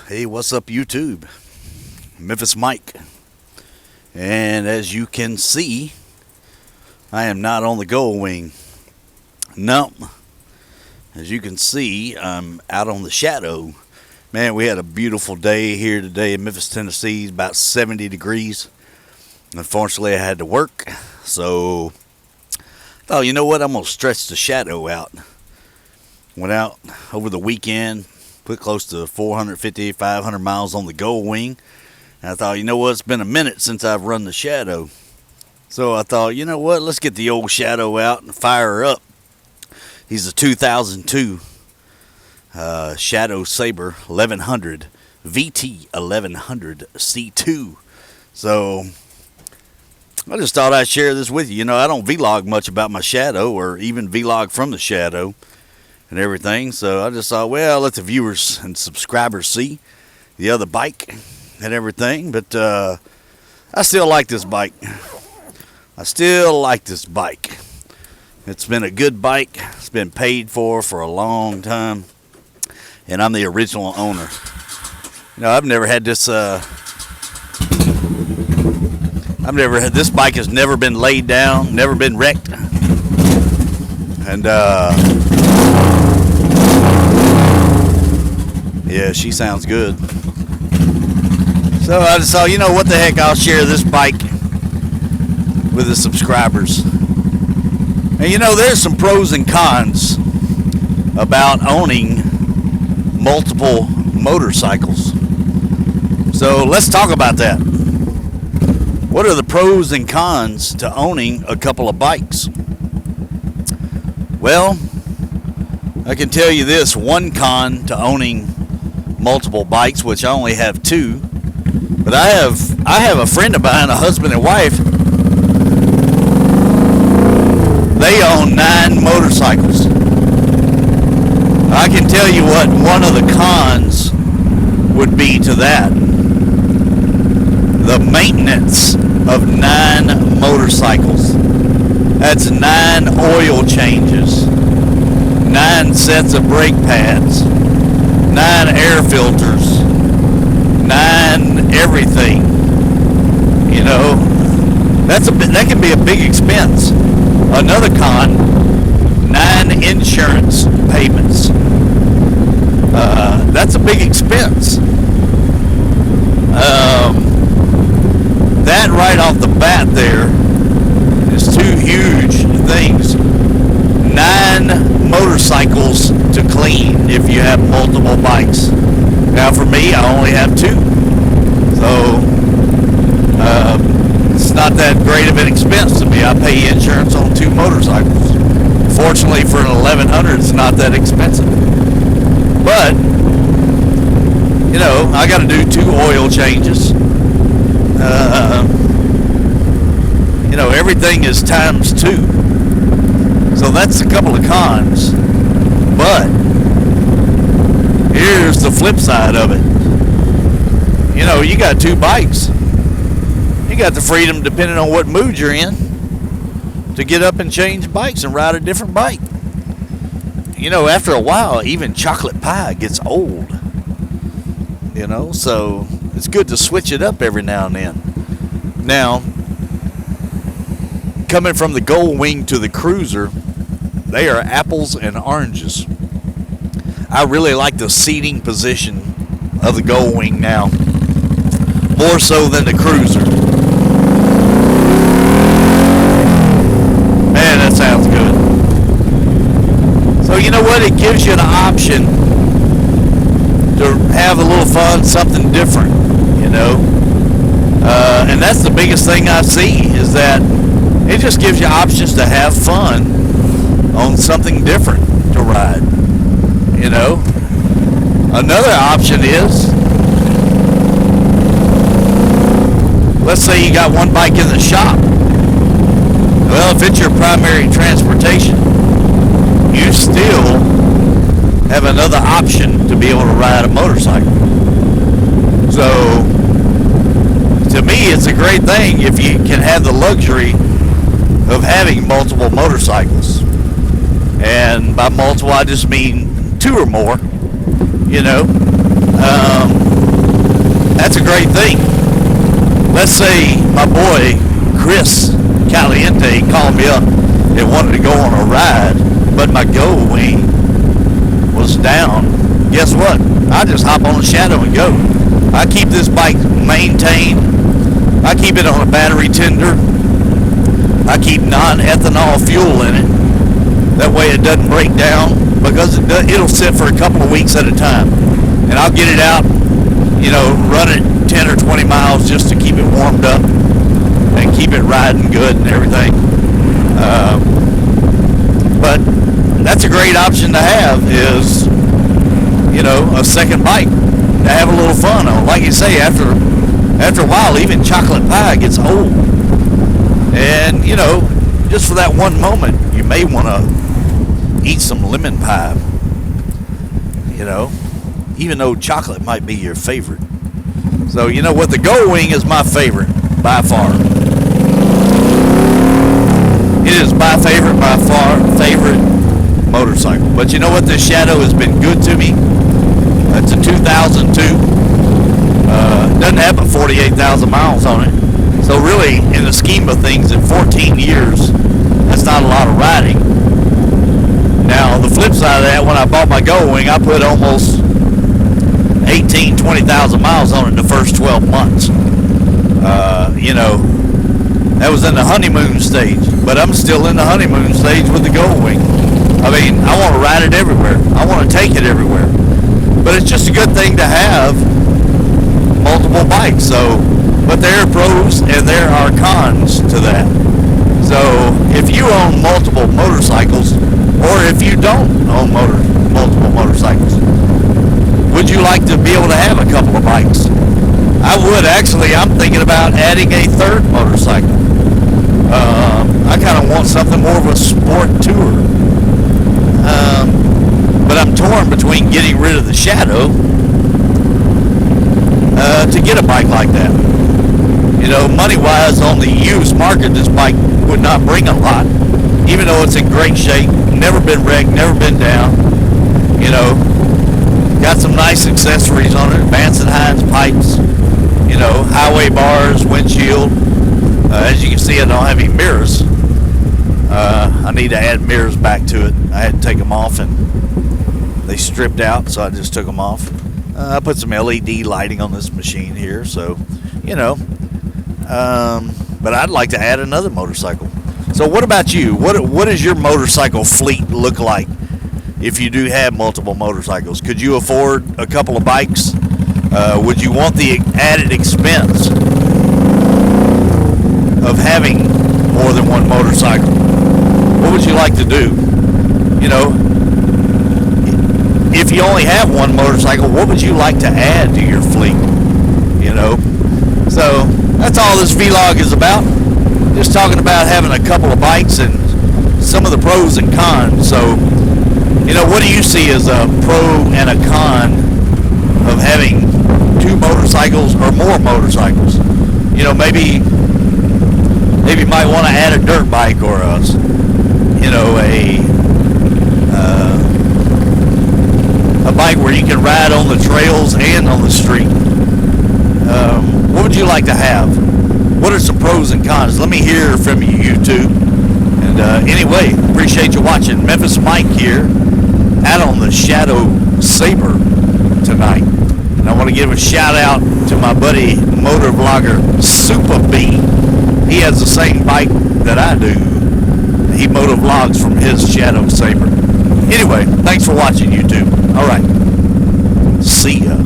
Hey, what's up, YouTube? MemphisMike. And as you can see, I am not on the gold wing. No. As you can see, I'm out on the shadow. Man, we had a beautiful day here today in Memphis, Tennessee. It's about 70 degrees. Unfortunately, I had to work. So, I thought, you know what? I'm going to stretch the shadow out. Went out over the weekend. Put close to 450, 500 miles on the gold wing. And I thought, you know what, it's been a minute since I've run the shadow. So I thought, you know what, let's get the old shadow out and fire her up. He's a 2002 Shadow Sabre 1100 VT 1100 C2. So I just thought I'd share this with you. You know, I don't vlog much about my shadow or even vlog from the shadow and everything, so I just thought, well, let the viewers and subscribers see the other bike and everything. But I still like this bike. It's been a good bike. It's been paid for a long time, and I'm the original owner. You know, I've never had this. This bike has never been laid down, never been wrecked, and yeah, she sounds good. So I just thought, you know what the heck, I'll share this bike with the subscribers. And you know, there's some pros and cons about owning multiple motorcycles. So let's talk about that. What are the pros and cons to owning a couple of bikes? Well, I can tell you this, one con to owning multiple bikes, which I only have two, but I have a friend of mine, a husband and wife. They own 9 motorcycles. I can tell you what one of the cons would be to that. The maintenance of 9 motorcycles. That's 9 oil changes, 9 sets of brake pads, 9 air filters, 9 everything. You know, that can be a big expense. Another con, 9 insurance payments. That's a big expense. That right off the bat there is 2 huge things. 9 motorcycles to clean if you have multiple bikes. Now for me, I only have 2. So it's not that great of an expense to me. I pay insurance on 2 motorcycles. Fortunately for an 1100, it's not that expensive. But, you know, I got to do 2 oil changes. You know, everything is times 2. So that's a couple of cons. But here's the flip side of it. You know, you got 2 bikes. You got the freedom, depending on what mood you're in, to get up and change bikes and ride a different bike. You know, after a while, even chocolate pie gets old. You know, so it's good to switch it up every now and then. Now, coming from the Gold Wing to the Cruiser, they are apples and oranges. I really like the seating position of the Gold Wing now, more so than the Cruiser. Man, that sounds good. So you know what? It gives you an option to have a little fun, something different, you know. And that's the biggest thing I see, is that it just gives you options to have fun on something different to ride, you know. Another option is, let's say you got one bike in the shop. Well, if it's your primary transportation, you still have another option to be able to ride a motorcycle. So, to me, it's a great thing if you can have the luxury of having multiple motorcycles. And by multiple, I just mean 2 or more, you know. that's a great thing. Let's say my boy Chris Caliente called me up and wanted to go on a ride, but my go wing was down. Guess what? I just hop on the Shadow and go. I keep this bike maintained. I keep it on a battery tender. I keep non-ethanol fuel in it. That way it doesn't break down, because it'll sit for a couple of weeks at a time. And I'll get it out, run it 10 or 20 miles just to keep it warmed up and keep it riding good and everything. But that's a great option to have, is, a second bike to have a little fun on. Like you say, after a while, even chocolate pie gets old. And, just for that one moment, you may want to eat some lemon pie, even though chocolate might be your favorite. So, you know what? The Gold Wing is my favorite, by far. It is my favorite motorcycle. But you know what? This Shadow has been good to me. It's a 2002. Doesn't have but 48,000 miles on it. So really, in the scheme of things, in 14 years, that's not a lot of riding. Now, the flip side of that, when I bought my Gold Wing, I put almost 20,000 miles on it in the first 12 months. That was in the honeymoon stage, but I'm still in the honeymoon stage with the Gold Wing. I mean, I want to ride it everywhere. I want to take it everywhere. But it's just a good thing to have multiple bikes. But there are pros and there are cons to that. So if you own multiple motorcycles, or if you don't own multiple motorcycles, would you like to be able to have a couple of bikes? I would, actually. I'm thinking about adding a third motorcycle. I kind of want something more of a sport tour. But I'm torn between getting rid of the Shadow to get a bike like that. Money-wise, on the used market, this bike would not bring a lot, even though it's in great shape, never been wrecked, never been down. Got some nice accessories on it, Vance and Hines pipes, highway bars, windshield. As you can see, I don't have any mirrors. I need to add mirrors back to it. I had to take them off, and they stripped out, so I just took them off. I put some LED lighting on this machine here, so, but I'd like to add another motorcycle. So what about you? What does your motorcycle fleet look like if you do have multiple motorcycles? Could you afford a couple of bikes? Would you want the added expense of having more than one motorcycle? What would you like to do? If you only have one motorcycle, what would you like to add to your fleet? So that's all this vlog is about. Just talking about having a couple of bikes and some of the pros and cons. So, what do you see as a pro and a con of having two motorcycles or more motorcycles? Maybe you might want to add a dirt bike or a bike where you can ride on the trails and on the street. What would you like to have? What are some pros and cons? Let me hear from you, YouTube. And anyway, appreciate you watching. MemphisMike here, out on the Shadow Saber tonight. And I want to give a shout out to my buddy, motor vlogger Super B. He has the same bike that I do. He motor vlogs from his Shadow Saber. Anyway, thanks for watching, YouTube. All right. See ya.